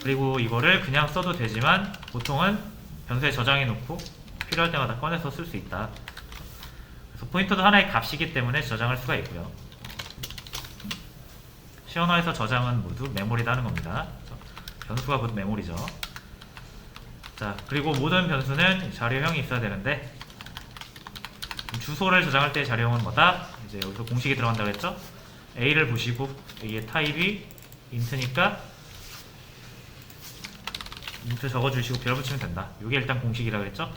그리고 이거를 그냥 써도 되지만 보통은 변수에 저장해 놓고 필요할 때마다 꺼내서 쓸 수 있다. 그래서 포인터도 하나의 값이기 때문에 저장할 수가 있고요. C 언어에서 저장은 모두 메모리다 하는 겁니다. 변수가 곧 메모리죠. 자, 그리고 모든 변수는 자료형이 있어야 되는데 주소를 저장할 때 자료형은 뭐다? 이제 여기서 공식이 들어간다고 했죠? A를 보시고 A의 타입이 int니까 int 적어주시고 별 붙이면 된다. 이게 일단 공식이라고 했죠?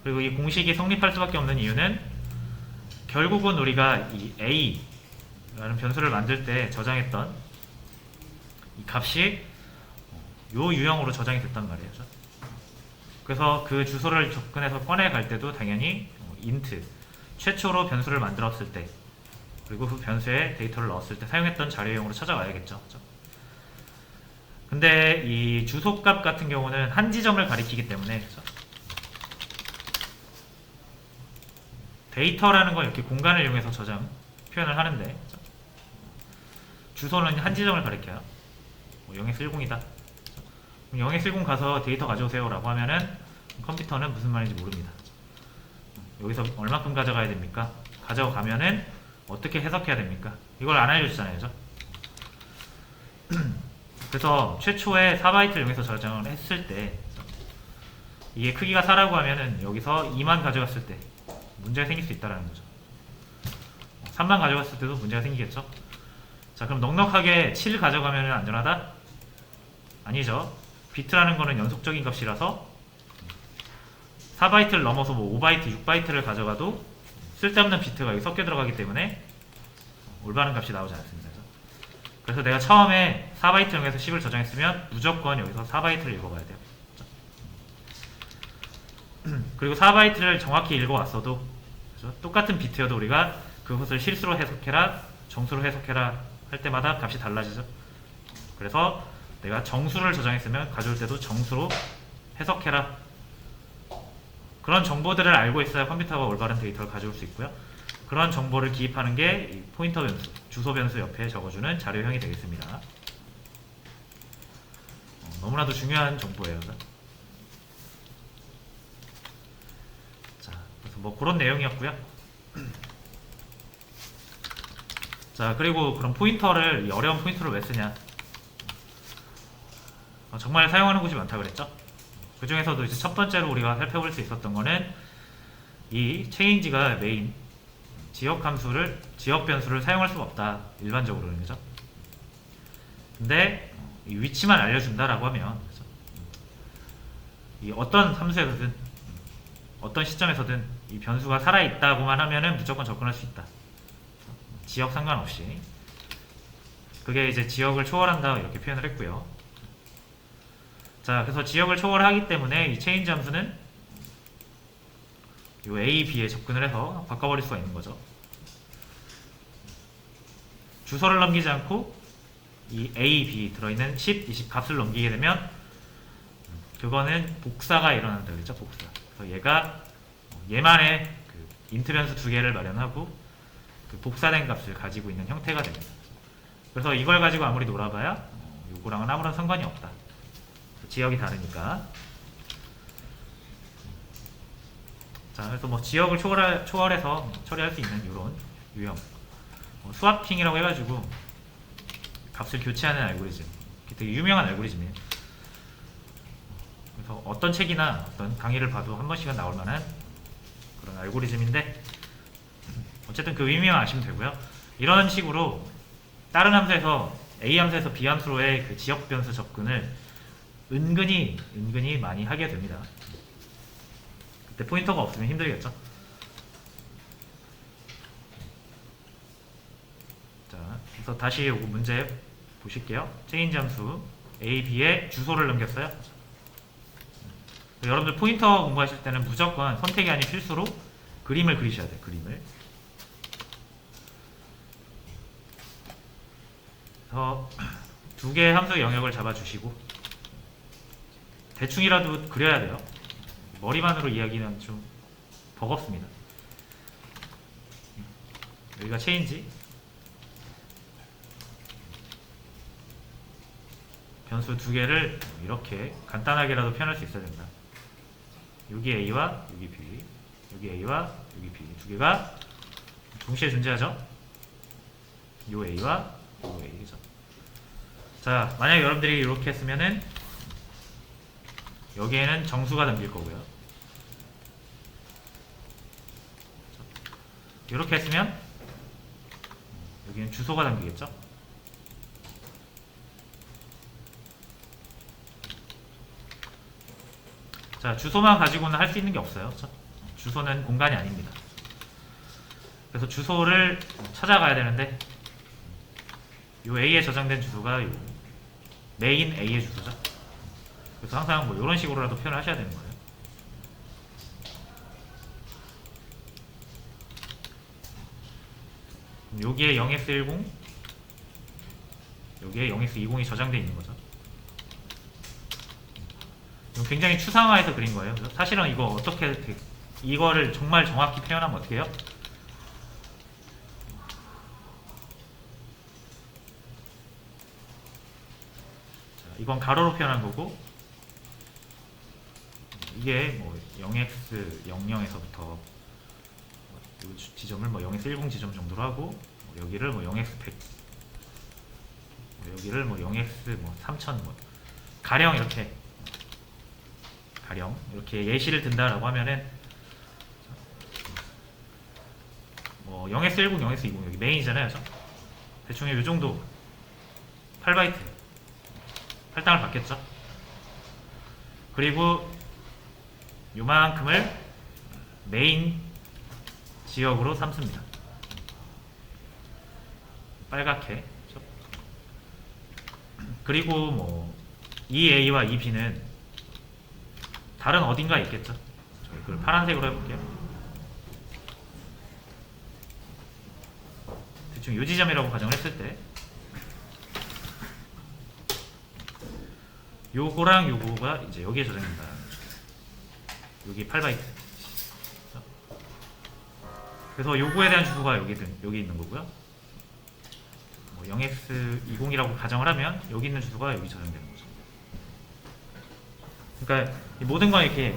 그리고 이 공식이 성립할 수밖에 없는 이유는 결국은 우리가 이 A라는 변수를 만들 때 저장했던 이 값이 요 유형으로 저장이 됐단 말이에요. 그래서 그 주소를 접근해서 꺼내갈 때도 당연히 int 최초로 변수를 만들었을 때 그리고 그 변수에 데이터를 넣었을 때 사용했던 자료용으로 찾아와야겠죠. 근데 이 주소값 같은 경우는 한 지점을 가리키기 때문에 데이터라는 건 이렇게 공간을 이용해서 저장 표현을 하는데 주소는 한 지점을 가리켜요. 0x10이다. 0x10 가서 데이터 가져오세요 라고 하면은 컴퓨터는 무슨 말인지 모릅니다. 여기서 얼마큼 가져가야 됩니까? 가져가면은 어떻게 해석해야 됩니까? 이걸 안 알려주잖아요. 그래서 최초에 4바이트를 이용해서 저장을 했을 때 이게 크기가 4라고 하면은 여기서 2만 가져갔을 때 문제가 생길 수 있다는 거죠. 3만 가져갔을 때도 문제가 생기겠죠. 자, 그럼 넉넉하게 7 가져가면 안전하다? 아니죠. 비트라는 거는 연속적인 값이라서 4바이트를 넘어서 뭐 5바이트, 6바이트를 가져가도 쓸데없는 비트가 여기 섞여 들어가기 때문에 올바른 값이 나오지 않습니다. 그래서 내가 처음에 4바이트 이용해서 10을 저장했으면 무조건 여기서 4바이트를 읽어봐야 돼요. 그리고 4바이트를 정확히 읽어왔어도 그렇죠? 똑같은 비트여도 우리가 그것을 실수로 해석해라, 정수로 해석해라 할 때마다 값이 달라지죠. 그래서 내가 정수를 저장했으면 가져올 때도 정수로 해석해라. 그런 정보들을 알고 있어야 컴퓨터가 올바른 데이터를 가져올 수 있고요. 그런 정보를 기입하는 게 포인터 변수, 주소 변수 옆에 적어주는 자료형이 되겠습니다. 너무나도 중요한 정보예요. 자, 그래서 뭐 그런 내용이었고요. 자, 그리고 그럼 포인터를, 이 어려운 포인터를 왜 쓰냐? 정말 사용하는 곳이 많다 그랬죠? 그 중에서도 이제 첫 번째로 우리가 살펴볼 수 있었던 거는 이 change가 메인 지역 함수를, 지역 변수를 사용할 수가 없다. 일반적으로는. 그죠? 근데 이 위치만 알려준다라고 하면 그죠? 이 어떤 함수에서든 어떤 시점에서든 이 변수가 살아있다고만 하면은 무조건 접근할 수 있다. 지역 상관없이. 그게 이제 지역을 초월한다 이렇게 표현을 했고요. 자, 그래서 지역을 초월하기 때문에 이 change 함수는 이 A, B에 접근을 해서 바꿔버릴 수가 있는 거죠. 주소를 넘기지 않고 이 A, B 들어있는 10, 20 값을 넘기게 되면 그거는 복사가 일어난다 그랬죠. 복사. 그래서 얘가 얘만의 그 int 변수 두 개를 마련하고 그 복사된 값을 가지고 있는 형태가 됩니다. 그래서 이걸 가지고 아무리 놀아봐야 요거랑은 아무런 상관이 없다. 지역이 다르니까. 자, 그래서 뭐 지역을 초월해서 처리할 수 있는 이런 유형, 스와핑이라고 해가지고 값을 교체하는 알고리즘, 되게 유명한 알고리즘이에요. 그래서 어떤 책이나 어떤 강의를 봐도 한 번씩은 나올 만한 그런 알고리즘인데, 어쨌든 그 의미만 아시면 되고요. 이런 식으로 다른 함수에서 A 함수에서 B 함수로의 그 지역 변수 접근을 은근히 많이 하게 됩니다. 그때 포인터가 없으면 힘들겠죠. 자, 그래서 다시 요거 문제 보실게요. change 함수 A, B에 주소를 넘겼어요. 여러분들 포인터 공부하실 때는 무조건 선택이 아닌 필수로 그림을 그리셔야 돼요. 그림을. 그래서 두 개의 함수의 영역을 잡아주시고 대충이라도 그려야 돼요. 머리만으로 이야기는 좀 버겁습니다. 여기가 change, 변수 두 개를 이렇게 간단하게라도 표현할 수 있어야 된다. 여기 A와 여기 B, 여기 A와 여기 B 두 개가 동시에 존재하죠. 요 A와 요 A죠. 자, 만약에 여러분들이 이렇게 했으면은 여기에는 정수가 담길 거고요. 이렇게 했으면 여기는 주소가 담기겠죠. 자, 주소만 가지고는 할 수 있는 게 없어요. 그렇죠? 주소는 공간이 아닙니다. 그래서 주소를 찾아가야 되는데 요 A에 저장된 주소가 요 메인 A의 주소죠. 그래서 항상 뭐 이런 식으로라도 표현을 하셔야 되는 거예요. 여기에 0x10, 여기에 0x20이 저장되어 있는 거죠. 굉장히 추상화해서 그린 거예요. 사실은 이거 어떻게 이거를 정말 정확히 표현하면 어떻게 해요? 자, 이건 가로로 표현한 거고 이게 뭐 0x00에서부터 이 지점을 뭐 0x10 지점 정도로 하고 뭐 여기를 뭐 0x100 여기를 뭐 0x 뭐 3000 뭐 가령 이렇게 예시를 든다라고 하면은 뭐 0x10, 0x20 여기 메인이잖아요. 그렇죠? 대충 이 정도 8바이트 할당을 받겠죠. 그리고 요만큼을 메인 지역으로 삼습니다. 빨갛게. 그렇죠? 그리고 뭐 이 A와 이 B는 다른 어딘가에 있겠죠. 이걸 파란색으로 해볼게요. 대충 요 지점이라고 가정을 했을 때 요거랑 요거가 이제 여기에 저장된다. 여기 8바이트. 그래서 요거에 대한 주소가 여기 있는 거고요. 뭐 0x20이라고 가정을 하면 여기 있는 주소가 여기 저장되는 거죠. 그러니까 이 모든 건 이렇게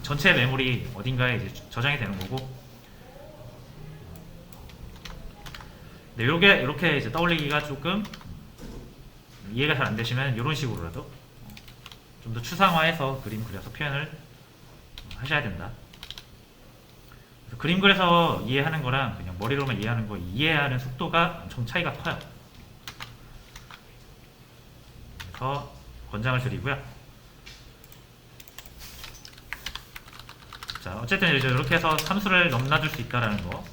전체 메모리 어딘가에 이제 저장이 되는 거고. 네, 이렇게 이제 떠올리기가 조금 이해가 잘 안 되시면 이런 식으로라도 좀 더 추상화해서 그림 그려서 표현을 하셔야 된다. 그림 그려서 이해하는 거랑 그냥 머리로만 이해하는 거 이해하는 속도가 엄청 차이가 커요. 그래서 권장을 드리고요. 자, 어쨌든 이제 이렇게 해서 함수를 넘나들 수 있다라는 거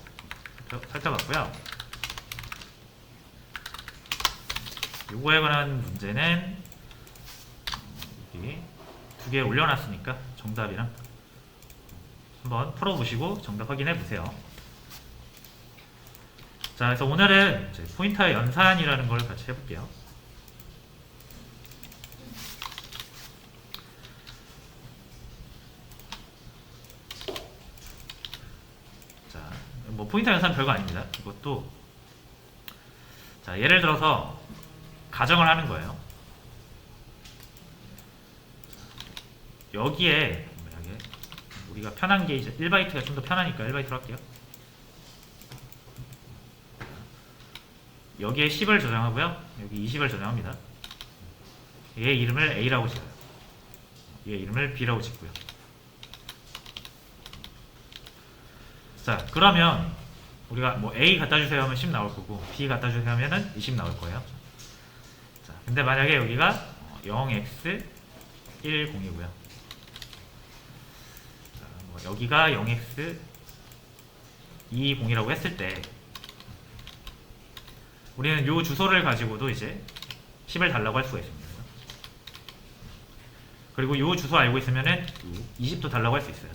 살펴봤고요. 요거에 관한 문제는 여기 두 개 올려놨으니까 정답이랑 한번 풀어보시고 정답 확인해 보세요. 자, 그래서 오늘은 이제 포인터 연산이라는 걸 같이 해볼게요. 자, 뭐 포인터 연산 별거 아닙니다. 이것도 자, 예를 들어서 가정을 하는 거예요. 여기에 만약에 우리가 편한 게 이제 1바이트가 좀 더 편하니까 1바이트로 할게요. 여기에 10을 저장하고요. 여기 20을 저장합니다. 얘 이름을 A라고 지어요. 얘 이름을 B라고 짓고요. 자, 그러면 우리가 뭐 A 갖다 주세요 하면 10 나올 거고 B 갖다 주세요 하면은 20 나올 거예요. 자, 근데 만약에 여기가 0x10이고요. 여기가 0x20이라고 했을 때 우리는 요 주소를 가지고도 이제 10을 달라고 할 수가 있습니다. 그리고 요 주소 알고 있으면은 20도 달라고 할 수 있어요.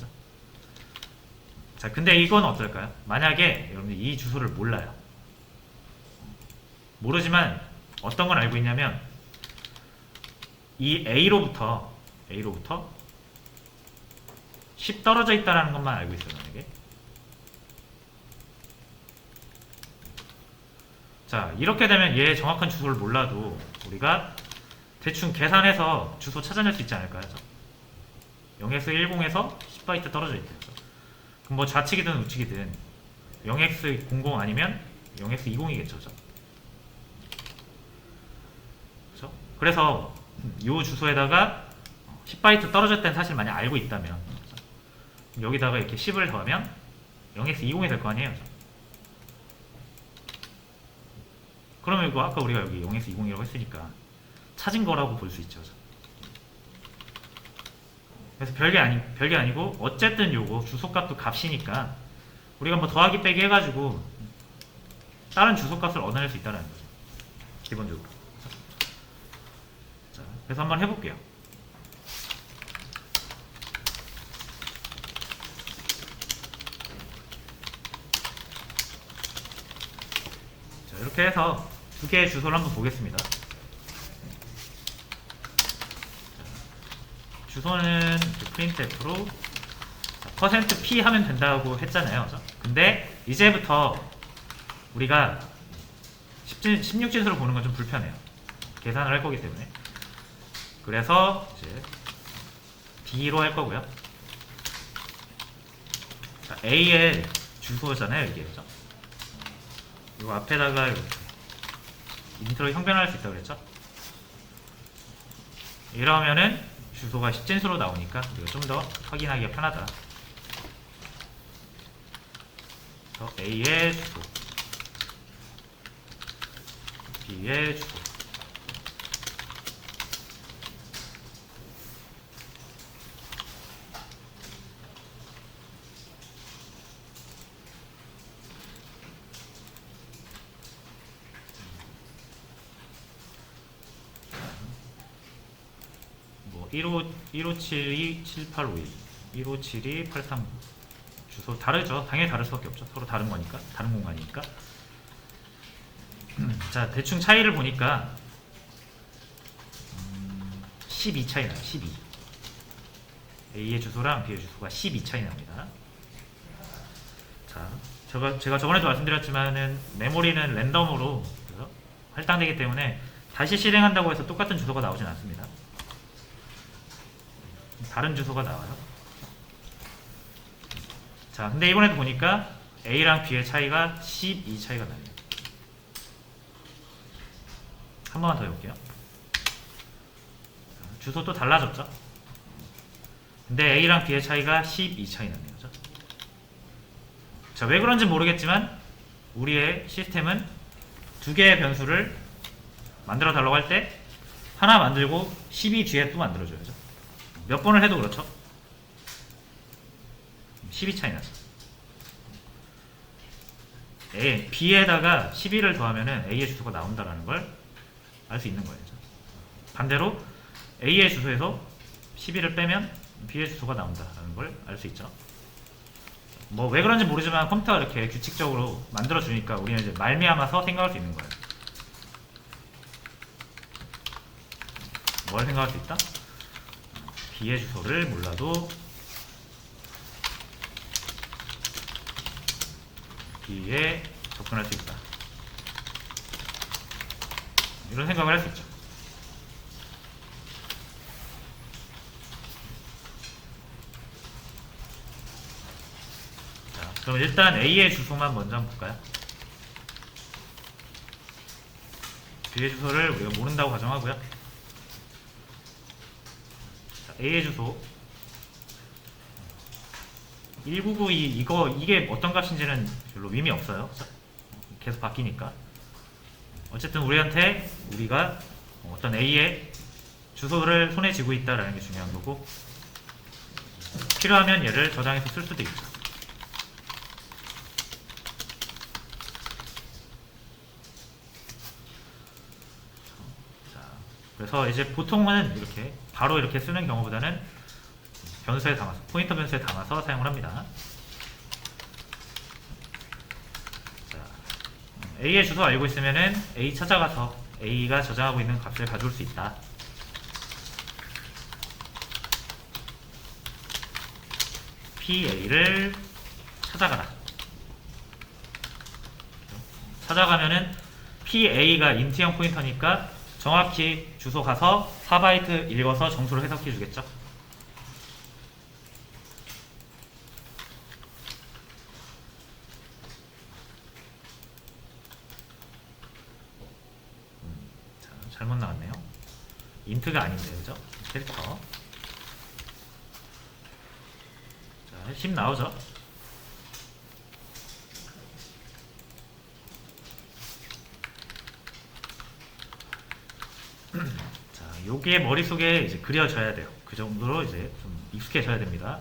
자, 근데 이건 어떨까요? 만약에 여러분들 이 주소를 몰라요. 모르지만 어떤 건 알고 있냐면 이 A로부터 10 떨어져 있다는 것만 알고 있어요. 만약에 자, 이렇게 되면 얘의 정확한 주소를 몰라도 우리가 대충 계산해서 주소 찾아낼 수 있지 않을까요? 0x10에서 10바이트 떨어져 있대요. 그럼 뭐 좌측이든 우측이든 0x00 아니면 0x20이겠죠. 그렇죠? 그래서 이 주소에다가 10바이트 떨어졌다는 사실 만약 알고 있다면 여기다가 이렇게 10을 더하면 0x20이 될 거 아니에요. 그러면 이거 아까 우리가 여기 0x20이라고 했으니까 찾은 거라고 볼 수 있죠. 그래서 별게 아니고 어쨌든 요거 주소값도 값이니까 우리가 뭐 더하기 빼기 해가지고 다른 주소값을 얻어낼 수 있다는 거죠. 기본적으로. 자, 그래서 한번 해볼게요. 자, 이렇게 해서 두 개의 주소를 한번 보겠습니다. 주소는 printf로 %p 하면 된다고 했잖아요. 근데 이제부터 우리가 16진수로 보는 건 좀 불편해요. 계산을 할 거기 때문에. 그래서 이제 D로 할 거고요. 자, A의 주소잖아요, 이게. 그죠? 이거 앞에다가 이렇게 인트로 형변할 수 있다고 그랬죠? 이러면은 주소가 10진수로 나오니까 우리가 좀 더 확인하기가 편하다. A의 주소, B의 주소. 뭐 1572-7851, 1572-839 주소 다르죠. 당연히 다를 수밖에 없죠. 서로 다른 거니까, 다른 공간이니까. 자, 대충 차이를 보니까 12 차이 나요. 12. A의 주소랑 B의 주소가 12 차이 납니다. 자, 제가 저번에도 말씀드렸지만은 메모리는 랜덤으로 할당되기 때문에 다시 실행한다고 해서 똑같은 주소가 나오진 않습니다. 다른 주소가 나와요. 자, 근데 이번에도 보니까 A랑 B의 차이가 12 차이가 나요. 한 번만 더 해볼게요. 주소 또 달라졌죠? 근데 A랑 B의 차이가 12 차이 나네요. 그죠? 자, 왜 그런지 모르겠지만 우리의 시스템은 두 개의 변수를 만들어 달라고 할 때 하나 만들고 12 뒤에 또 만들어줘야죠. 몇 번을 해도 그렇죠? 12 차이 나죠. B에다가 12를 더하면 A의 주소가 나온다는 걸 알 수 있는 거예요. 반대로 A의 주소에서 12를 빼면 B의 주소가 나온다는 걸 알 수 있죠. 뭐 왜 그런지 모르지만 컴퓨터가 이렇게 규칙적으로 만들어 주니까 우리는 이제 말미암아서 생각할 수 있는 거예요. 뭘 생각할 수 있다? B의 주소를 몰라도 B에 접근할 수 있다. 이런 생각을 할 수 있죠. 자, 그럼 일단 A의 주소만 먼저 한번 볼까요? B의 주소를 우리가 모른다고 가정하고요. 자, A의 주소 1992 이게 어떤 값인지는 별로 의미 없어요. 계속 바뀌니까. 어쨌든 우리가 어떤 A의 주소를 손에 쥐고 있다라는 게 중요한 거고, 필요하면 얘를 저장해서 쓸 수도 있죠. 자, 그래서 이제 보통은 이렇게 바로 이렇게 쓰는 경우보다는 변수에 담아서, 포인터 변수에 담아서 사용을 합니다. 자, A의 주소 알고 있으면은 A 찾아가서 A가 저장하고 있는 값을 가져올 수 있다. PA를 찾아가라. 찾아가면은 PA가 인트형 포인터니까 정확히 주소 가서 4바이트 읽어서 정수를 해석해 주겠죠. 자, 잘못 나왔네요. 인트가 아닌데요, 그죠? 캐릭터. 자, 10 나오죠? 자, 요게 머릿속에 이제 그려져야 돼요. 그 정도로 이제 좀 익숙해져야 됩니다.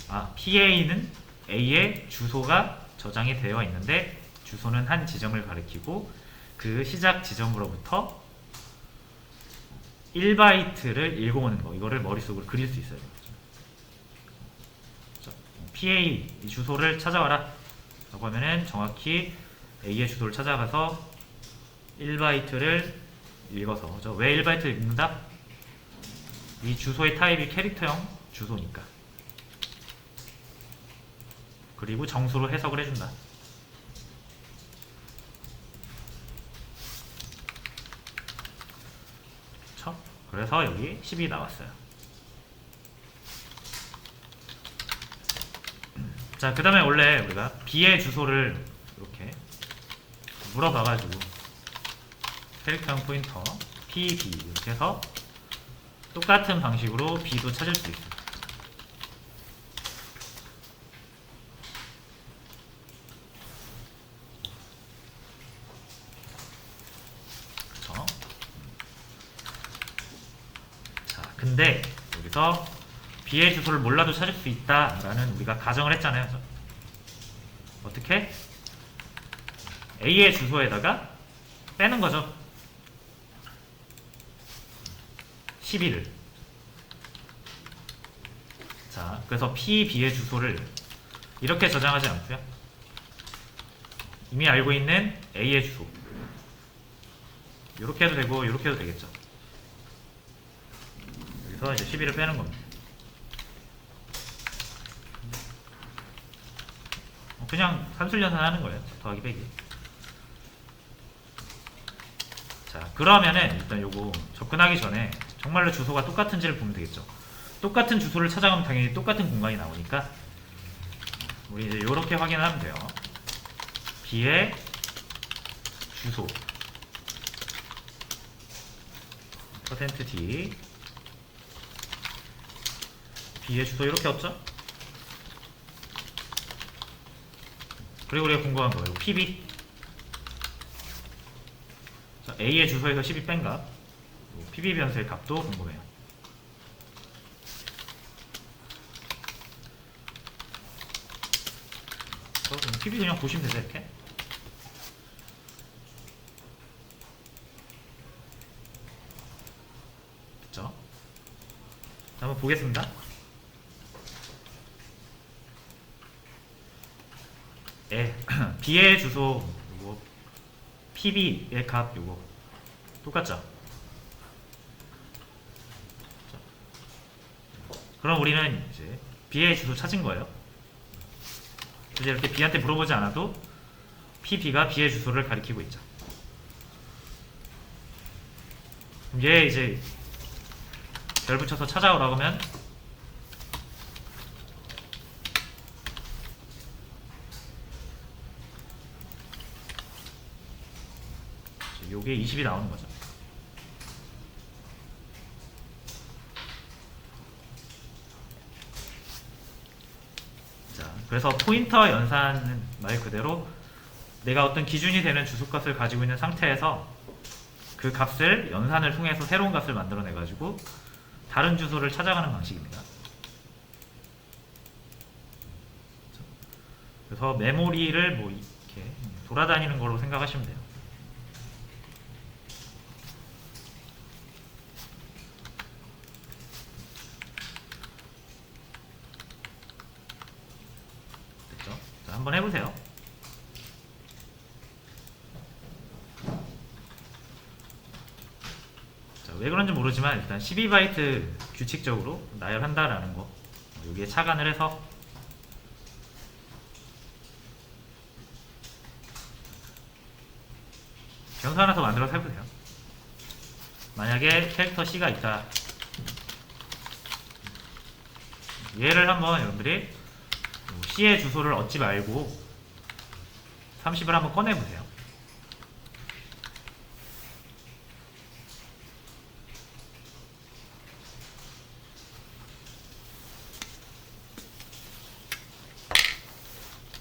아, PA는 A의 주소가 저장이 되어 있는데 주소는 한 지점을 가리키고 그 시작 지점으로부터 1바이트를 읽어오는 거, 이거를 머릿속으로 그릴 수 있어야 돼요. PA 이 주소를 찾아와라 라고 하면은 정확히 A의 주소를 찾아가서 1바이트를 읽어서, 왜 1바이트를 읽는다? 이 주소의 타입이 캐릭터형 주소니까. 그리고 정수로 해석을 해준다. 그쵸? 그래서 여기 10이 나왔어요. 자, 그 다음에 원래 우리가 B의 주소를 이렇게 물어봐가지고 캐릭터형 포인터 PB 이렇게 해서 똑같은 방식으로 B도 찾을 수 있습니다. 그렇죠? 자, 근데 여기서 B의 주소를 몰라도 찾을 수 있다라는 우리가 가정을 했잖아요. 어떻게? A의 주소에다가 빼는 거죠. 11을. 자, 그래서 P, B의 주소를 이렇게 저장하지 않고요. 이미 알고 있는 A의 주소. 이렇게 해도 되고 이렇게 해도 되겠죠. 여기서 이제 11을 빼는 겁니다. 그냥 산술연산 하는 거예요. 더하기 100이. 자, 그러면은 일단 요거 접근하기 전에 정말로 주소가 똑같은지를 보면 되겠죠. 똑같은 주소를 찾아가면 당연히 똑같은 공간이 나오니까 우리 이제 요렇게 확인을 하면 돼요. B의 주소 %d B의 주소 이렇게 없죠? 그리고 우리가 궁금한 거예요. PB. 자, A의 주소에서 12 뺀 값. PB 변수의 값도 궁금해요. PB 그냥 보시면 되죠, 이렇게. 됐죠? 자, 한번 보겠습니다. B의 주소 요거 PB의 값 요거 똑같죠? 그럼 우리는 이제 B의 주소 찾은 거예요. 이제 이렇게 B한테 물어보지 않아도 PB가 B의 주소를 가리키고 있죠. 그럼 얘 이제 별 붙여서 찾아오라고 하면 요게 20이 나오는 거죠. 자, 그래서 포인터 연산은 말 그대로 내가 어떤 기준이 되는 주소값을 가지고 있는 상태에서 그 값을 연산을 통해서 새로운 값을 만들어내 가지고 다른 주소를 찾아가는 방식입니다. 그래서 메모리를 뭐 이렇게 돌아다니는 걸로 생각하시면 돼요. 됐죠? 자, 한번 해보세요. 자, 왜 그런지 모르지만 일단 12바이트 규칙적으로 나열한다라는 거 여기에 착안을 해서 변수 하나 더 만들어서 해보세요. 만약에 캐릭터 C가 있다. 얘를 한번 여러분들이 C의 주소를 얻지 말고 30을 한번 꺼내보세요.